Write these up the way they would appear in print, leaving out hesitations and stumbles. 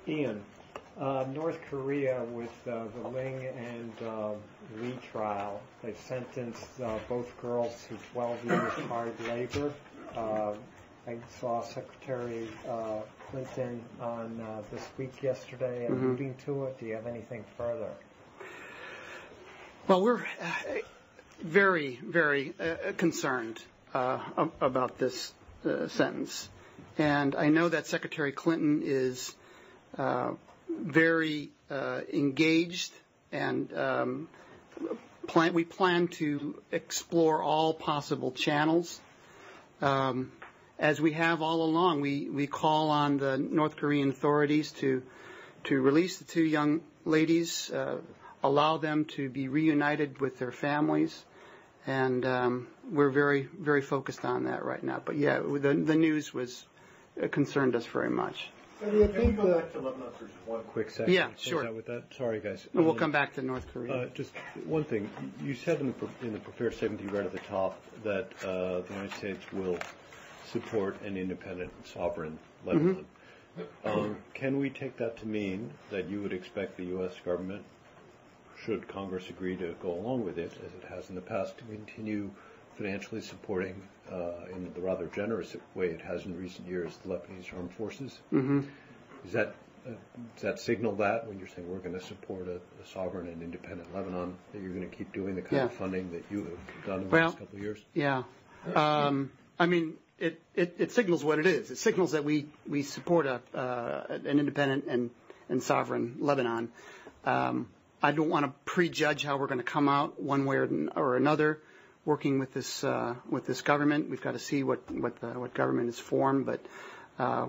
Ian, North Korea with the Ling and Lee trial, they sentenced both girls to 12 years hard labor. I saw Secretary Clinton on This Week yesterday alluding to it. Do you have anything further? Well, we're very, very concerned about this sentence. And I know that Secretary Clinton is very engaged, and we plan to explore all possible channels. As we have all along, we call on the North Korean authorities to release the two young ladies, allow them to be reunited with their families, and we're very, very focused on that right now. But yeah, the news concerned us very much. So do you think go back to Lebanon for just one quick second? Yeah, sure. With that? Sorry, guys. We'll come back to North Korea. Just one thing. You said in the prepared statement you read at the top that the United States will support an independent, sovereign Lebanon. Can we take that to mean that you would expect the U.S. government, should Congress agree to go along with it, as it has in the past, to continue financially supporting, in the rather generous way it has in recent years, the Lebanese Armed Forces? Does that signal that when you're saying we're going to support a sovereign and independent Lebanon, that you're going to keep doing the kind of funding that you have done in the last couple of years? Yeah. I mean, it signals what it is. It signals that we support an independent and sovereign Lebanon. I don't want to prejudge how we're going to come out one way or another. Working with this government, we've got to see what government is formed. But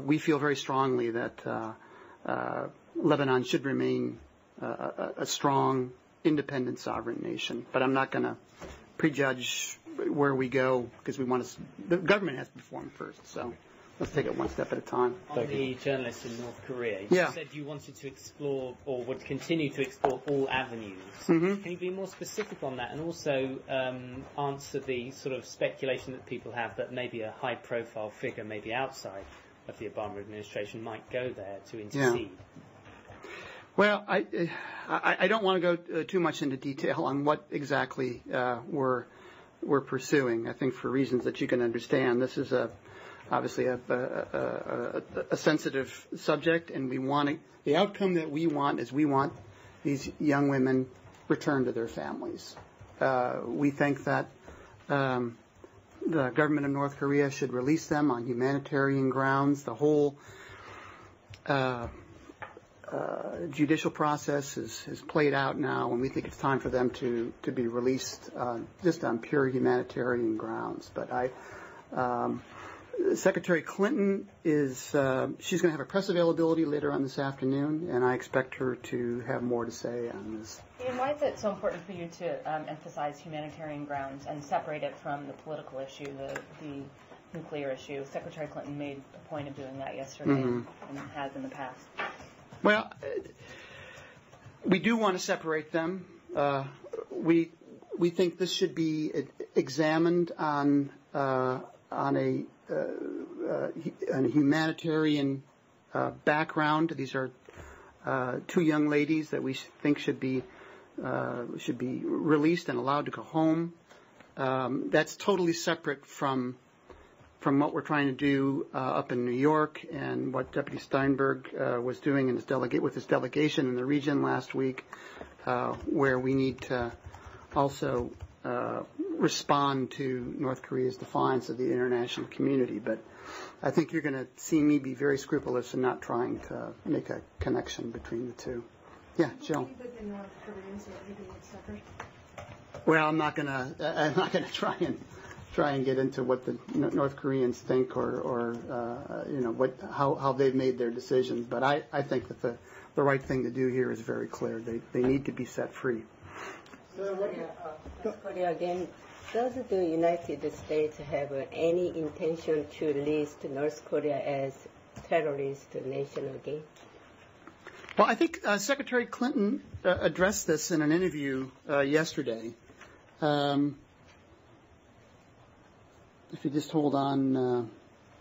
we feel very strongly that Lebanon should remain a strong, independent, sovereign nation. But I'm not going to prejudge where we go because the government has to be formed first. So let's take it one step at a time. On the journalist in North Korea, you said you wanted to explore or would continue to explore all avenues. Can you be more specific on that and also answer the sort of speculation that people have that maybe a high-profile figure, maybe outside of the Obama administration, might go there to intercede? Yeah. Well, I don't want to go too much into detail on what exactly we're pursuing. I think for reasons that you can understand, this is obviously a sensitive subject, and the outcome that we want is we want these young women returned to their families. We think that the government of North Korea should release them on humanitarian grounds. The whole judicial process is played out now, and we think it's time for them to be released just on pure humanitarian grounds. But Secretary Clinton she's going to have a press availability later on this afternoon, and I expect her to have more to say on this. Ian, why is it so important for you to emphasize humanitarian grounds and separate it from the political issue, the nuclear issue? Secretary Clinton made a point of doing that yesterday and has in the past. Well, we do want to separate them. We think this should be examined on a humanitarian background. These are two young ladies that we think should be released and allowed to go home. That's totally separate from what we're trying to do up in New York and what Deputy Steinberg was doing with his delegation in the region last week, where we need to also respond to North Korea's defiance of the international community. But I think you're going to see me be very scrupulous in not trying to make a connection between the two. Yeah, Jill. Do you think the North Koreans are keeping it separate? Well, I'm not going to try and get into what the North Koreans think or how they've made their decisions. But I think that the right thing to do here is very clear. They need to be set free. North Korea again. Does the United States have any intention to list North Korea as terrorist nation again? Well, I think Secretary Clinton addressed this in an interview yesterday. If you just hold on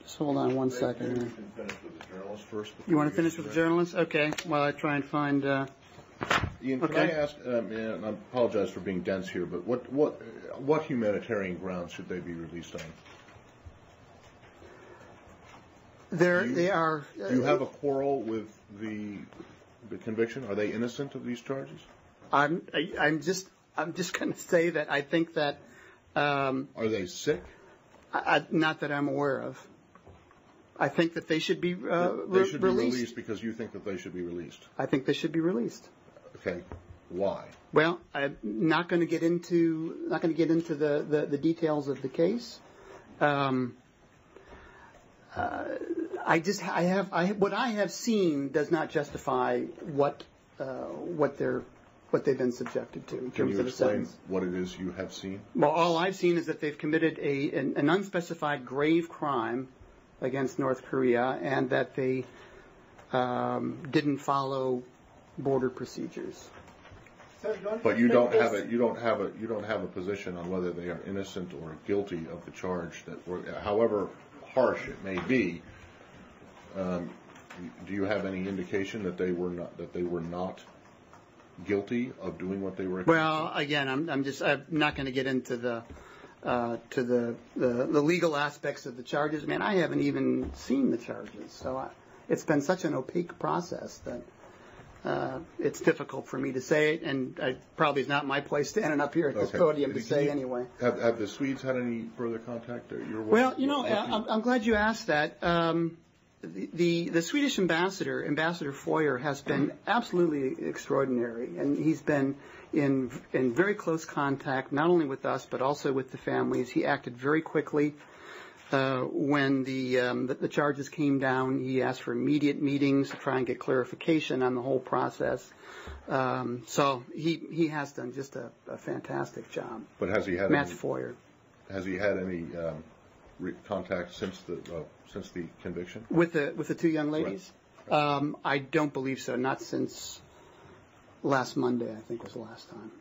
Just hold on one second Maybe here. we can finish with the journalist first. You want to finish with the journalist? Okay. While I try and find. Ian, can I ask? And I apologize for being dense here, but what humanitarian grounds should they be released on? They are. Do you have a quarrel with the conviction? Are they innocent of these charges? I'm just going to say that I think that. Are they sick? Not that I'm aware of. I think that they should be they should be released because you think that they should be released. I think they should be released. Okay, why? Well, I'm not going to get into the details of the case. What I have seen does not justify what they've been subjected to in terms of a sentence. Can you explain what it is you have seen? Well, all I've seen is that they've committed an unspecified grave crime against North Korea, and that they didn't follow border procedures. But you don't have a position on whether they are innocent or guilty of the charge however harsh it may be. Do you have any indication that they were not guilty of doing what they were accused of? Well, again, I'm not going to get into the legal aspects of the charges. Man, I haven't even seen the charges, so it's been such an opaque process that it's difficult for me to say it, and probably it's not my place standing up here at this podium to say anyway. Have the Swedes had any further contact? Well, I'm glad you asked that. The Swedish ambassador, Ambassador Foyer, has been absolutely extraordinary, and he's been in very close contact not only with us but also with the families. He acted very quickly when the charges came down. He asked for immediate meetings to try and get clarification on the whole process. So he has done just a fantastic job. But has he had Foyer? Has he had any contact since the conviction with the two young ladies? Right. I don't believe so. Not since last Monday, I think was the last time.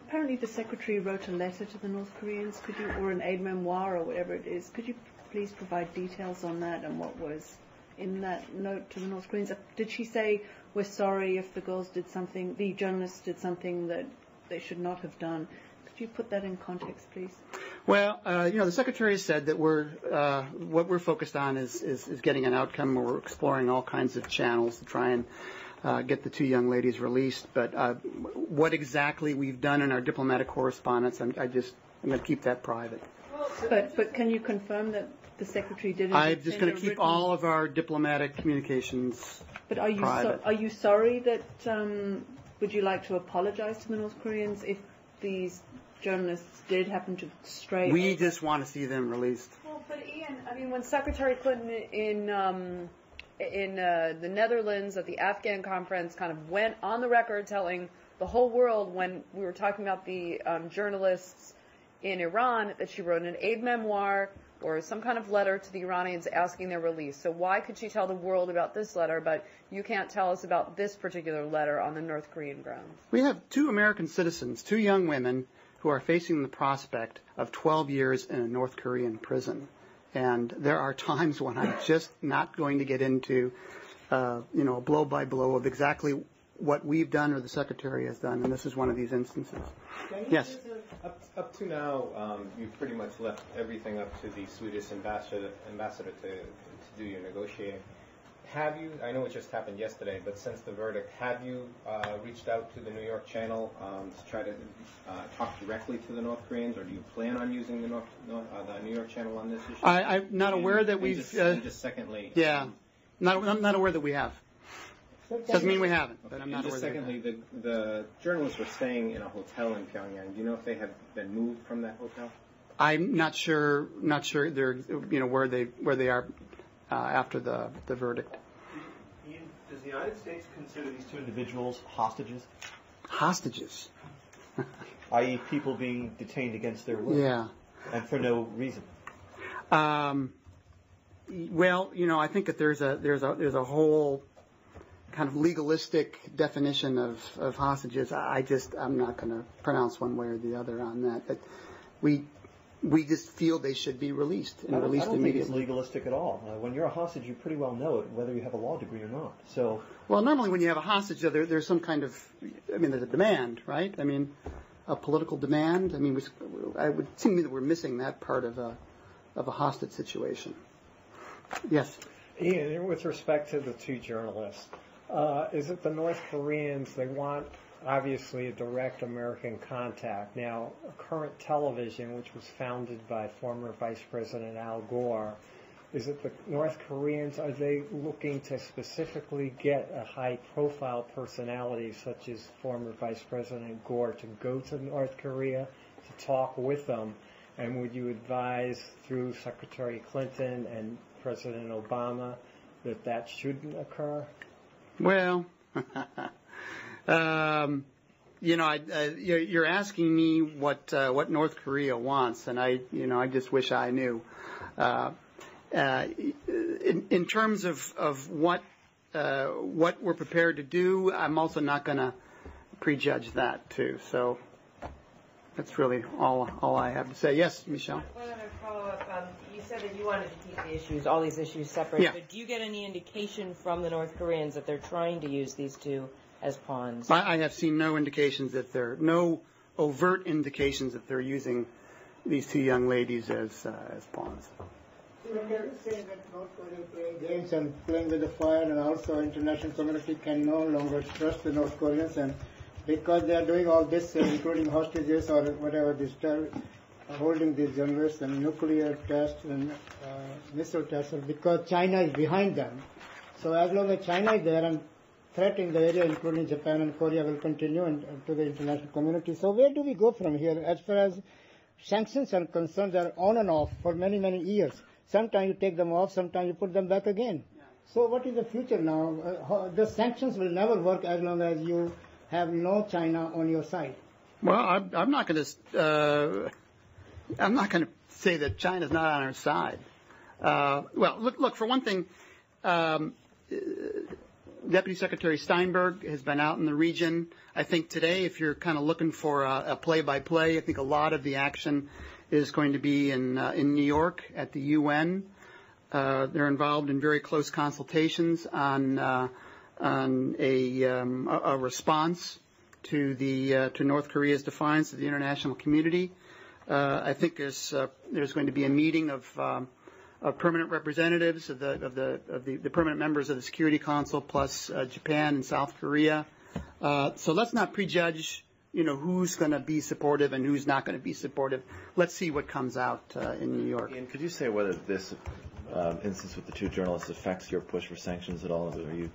Apparently the secretary wrote a letter to the North Koreans, or an aid memoir or whatever it is. Could you please provide details on that and what was in that note to the North Koreans? Did she say, we're sorry if the journalists did something that they should not have done? Could you put that in context, please? Well, the secretary said that what we're focused on is getting an outcome. We're exploring all kinds of channels to try and get the two young ladies released. But what exactly we've done in our diplomatic correspondence, I'm going to keep that private. But can you confirm that the secretary didn't? I'm just going to keep all of our diplomatic communications private. Are you sorry that? Would you like to apologize to the North Koreans if these journalists did happen to stray? We just want to see them released. Well, but Ian, when Secretary Clinton in the Netherlands at the Afghan conference kind of went on the record telling the whole world when we were talking about the journalists in Iran that she wrote an aid memoir or some kind of letter to the Iranians asking their release. So why could she tell the world about this letter, but you can't tell us about this particular letter on the North Korean grounds? We have two American citizens, two young women, who are facing the prospect of 12 years in a North Korean prison. And there are times when I'm just not going to get into, a blow by blow of exactly what we've done or the Secretary has done, and this is one of these instances. Yes? Up to now, you've pretty much left everything up to the Swedish ambassador to do your negotiating. Have you, I know it just happened yesterday, but since the verdict, have you reached out to the New York channel to try to talk directly to the North Koreans, or do you plan on using the New York channel on this issue? I'm not aware that we've... Just secondly... Yeah, I'm not aware that we have. Doesn't mean we haven't, but I'm not aware. Just secondly, the journalists were staying in a hotel in Pyongyang. Do you know if they have been moved from that hotel? I'm not sure. They're where they are after the verdict. Ian, does the United States consider these two individuals hostages? Hostages, i.e., people being detained against their will. Yeah, and for no reason. Well, I think that there's a whole kind of legalistic definition of hostages. I'm not going to pronounce one way or the other on that. But we just feel they should be released and released I don't immediately. think it's legalistic at all. When you're a hostage, you pretty well know it, whether you have a law degree or not. So, well, normally when you have a hostage, there's some kind of, there's a demand, right? A political demand. I would seem to me that we're missing that part of a hostage situation. Yes. Ian, with respect to the two journalists, is it the North Koreans, they want obviously a direct American contact. Now, Current Television, which was founded by former Vice President Al Gore, is it the North Koreans, are they looking to specifically get a high-profile personality such as former Vice President Gore to go to North Korea to talk with them? And would you advise through Secretary Clinton and President Obama that shouldn't occur? Well, you're asking me what North Korea wants, and I just wish I knew. In terms of what we're prepared to do, I'm also not going to prejudge that too. So that's really all I have to say. Yes, Michelle. One other follow-up. You said that you wanted to keep all these issues separate. Yeah. But do you get any indication from the North Koreans that they're trying to use these two as pawns? I have seen no overt indications that they're using these two young ladies as pawns. When they're saying that North Korea playing games and playing with the fire, and also international community can no longer trust the North Koreans, and because they are doing all this, including hostages or whatever, holding these journalists and nuclear tests and missile tests, because China is behind them. So as long as China is there and threatening the area, including Japan and Korea, will continue to the international community. So where do we go from here? As far as sanctions are concerned, they are on and off for many, many years. Sometimes you take them off, sometimes you put them back again. So what is the future now? The sanctions will never work as long as you have no China on your side. Well, I'm not going to say that China's not on our side. Well, look. For one thing, Deputy Secretary Steinberg has been out in the region. I think today, if you're kind of looking for a play-by-play, I think a lot of the action is going to be in New York at the UN. They're involved in very close consultations on a response to North Korea's defiance of the international community. I think there's going to be a meeting of permanent representatives of the permanent members of the Security Council, plus Japan and South Korea. So let's not prejudge, who's going to be supportive and who's not going to be supportive. Let's see what comes out in New York. Ian, could you say whether this instance with the two journalists affects your push for sanctions at all? Are you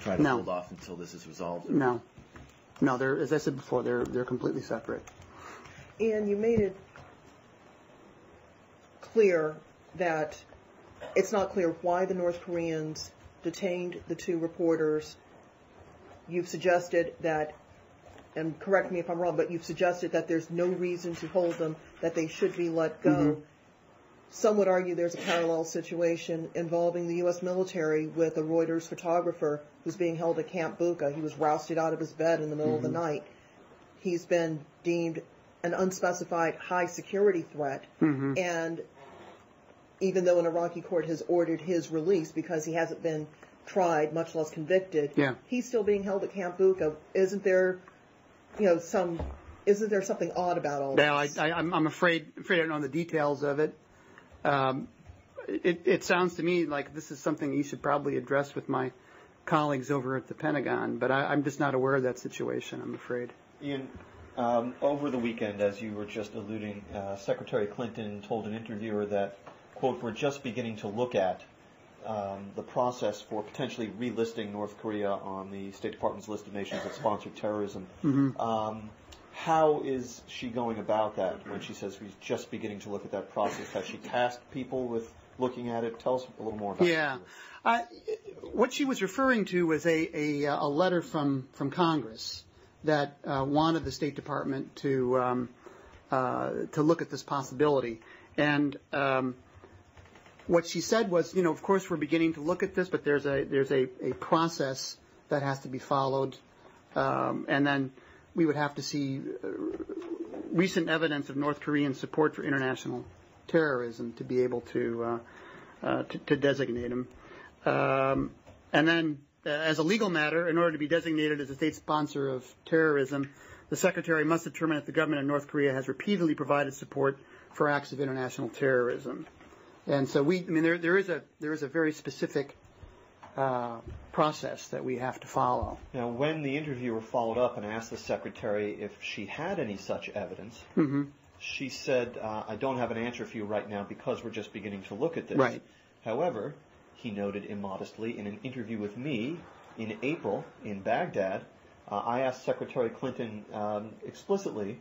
trying to hold off until this is resolved? No. They're, as I said before, they're completely separate. And you made it clear that it's not clear why the North Koreans detained the two reporters. You've suggested that, and correct me if I'm wrong, but you've suggested that there's no reason to hold them, that they should be let go. Mm-hmm. Some would argue there's a parallel situation involving the U.S. military with a Reuters photographer who's being held at Camp Bucca. He was rousted out of his bed in the middle of the night. He's been deemed an unspecified high security threat, and even though an Iraqi court has ordered his release because he hasn't been tried, much less convicted, he's still being held at Camp Bucca. Isn't there something odd about all this? Well, I'm afraid I don't know the details of it. It sounds to me like this is something you should probably address with my colleagues over at the Pentagon, but I'm just not aware of that situation, I'm afraid. Ian, over the weekend, as you were just alluding, Secretary Clinton told an interviewer that, quote, we're just beginning to look at the process for potentially relisting North Korea on the State Department's list of nations that sponsor terrorism. How is she going about that when she says she's just beginning to look at that process? Has she tasked people with looking at it? Tell us a little more about it. What she was referring to was a letter from Congress that wanted the State Department to look at this possibility. And what she said was, of course we're beginning to look at this, but there's a process that has to be followed, and then we would have to see recent evidence of North Korean support for international terrorism to be able to designate him. And then, as a legal matter, in order to be designated as a state sponsor of terrorism, the Secretary must determine if the government of North Korea has repeatedly provided support for acts of international terrorism. And so there is a very specific process that we have to follow. Now, when the interviewer followed up and asked the Secretary if she had any such evidence, she said, I don't have an answer for you right now because we're just beginning to look at this. Right. However, he noted immodestly in an interview with me in April in Baghdad, I asked Secretary Clinton explicitly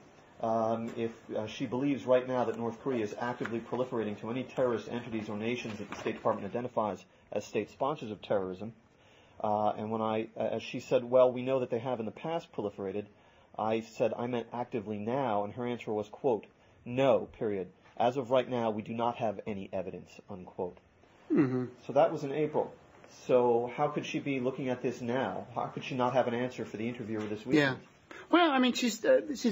if she believes right now that North Korea is actively proliferating to any terrorist entities or nations that the State Department identifies as state sponsors of terrorism. And when as she said, well, we know that they have in the past proliferated, I said I meant actively now, and her answer was, quote, no, period. As of right now, we do not have any evidence, unquote. So that was in April. So how could she be looking at this now? How could she not have an answer for the interviewer this weekend? Yeah. Well, I mean, she's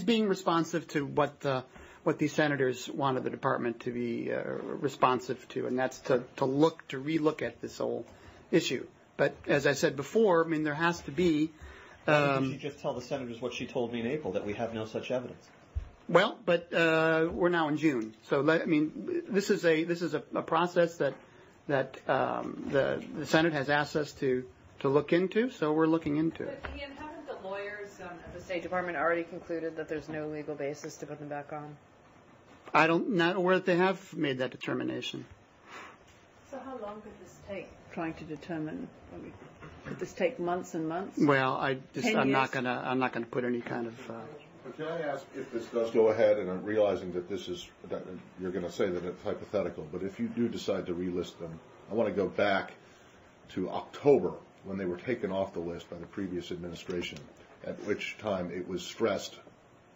being responsive to what these senators wanted the department to be responsive to, and that's to relook at this whole issue. But as I said before, I mean, there has to be. Why didn't she just tell the senators what she told me in April, that we have no such evidence? Well, but we're now in June, so I mean, this is a process that the Senate has asked us to look into, so we're looking into it. But Ian, haven't the lawyers at the State Department already concluded that there's no legal basis to put them back on? Not aware that they have made that determination. So how long could this take, trying to determine? Could this take months and months? Well, I'm not gonna put any kind of. But can I ask, if this does go ahead, and I'm realizing that you're going to say that it's hypothetical, but if you do decide to relist them, I want to go back to October when they were taken off the list by the previous administration, at which time it was stressed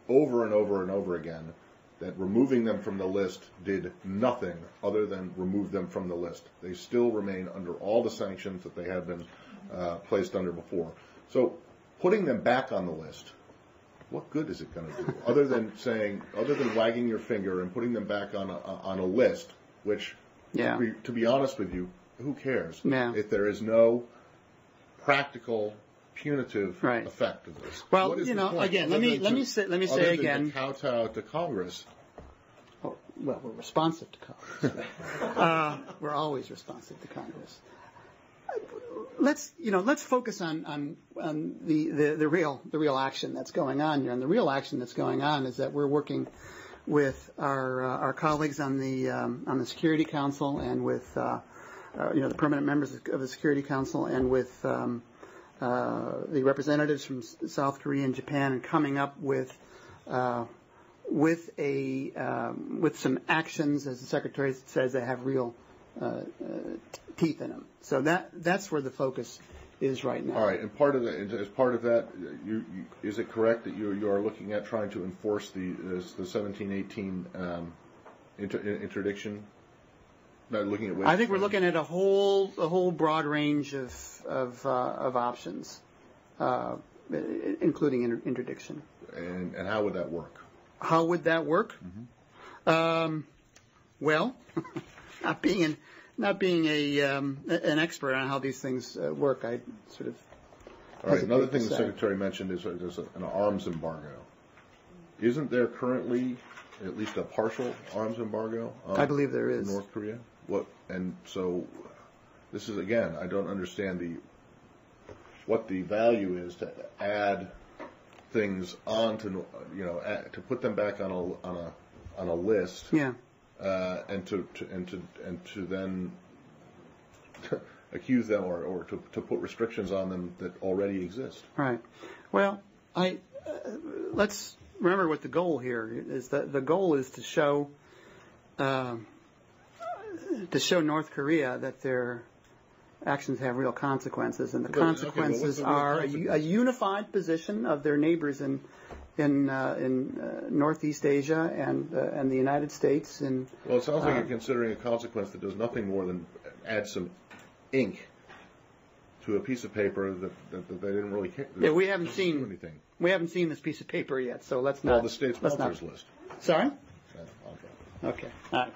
over and over and over again that removing them from the list did nothing other than remove them from the list. They still remain under all the sanctions that they had been placed under before. So putting them back on the list, what good is it going to do? Other than wagging your finger and putting them back on a list, which, to be honest with you, who cares? If there is no practical punitive effect of this. Well, again, let me say again. To kowtow to Congress. Oh, well, we're responsive to Congress. We're always responsive to Congress. Let's focus on the real action that's going on here. And the real action that's going on is that we're working with our colleagues on the Security Council and with the permanent members of the Security Council and with the representatives from South Korea and Japan, and coming up with some actions, as the Secretary says, that have real teeth in them. So that's where the focus is right now. All right, and as part of that, is it correct that you are looking at trying to enforce the 1718 interdiction? Not looking at. I think we're looking at a whole broad range of options, including interdiction. And how would that work? How would that work? Well, not being an expert on how these things work, I sort of. All right. Another thing the Secretary mentioned is an arms embargo. Isn't there currently at least a partial arms embargo? I believe there is. In North Korea. And so this is, again, I don't understand what the value is to add things onto, to put them back on a list. Yeah. And to then accuse them or to put restrictions on them that already exist. Right. Well, let's remember what the goal here is. The goal is to show North Korea that their actions have real consequences, and the consequences are a unified position of their neighbors in Northeast Asia and the United States. Well, it sounds like you're considering a consequence that does nothing more than add some ink to a piece of paper that they didn't really care. Yeah, we haven't seen anything. We haven't seen this piece of paper yet, so let's not. Well, the state sponsors list. Sorry? Okay. All right.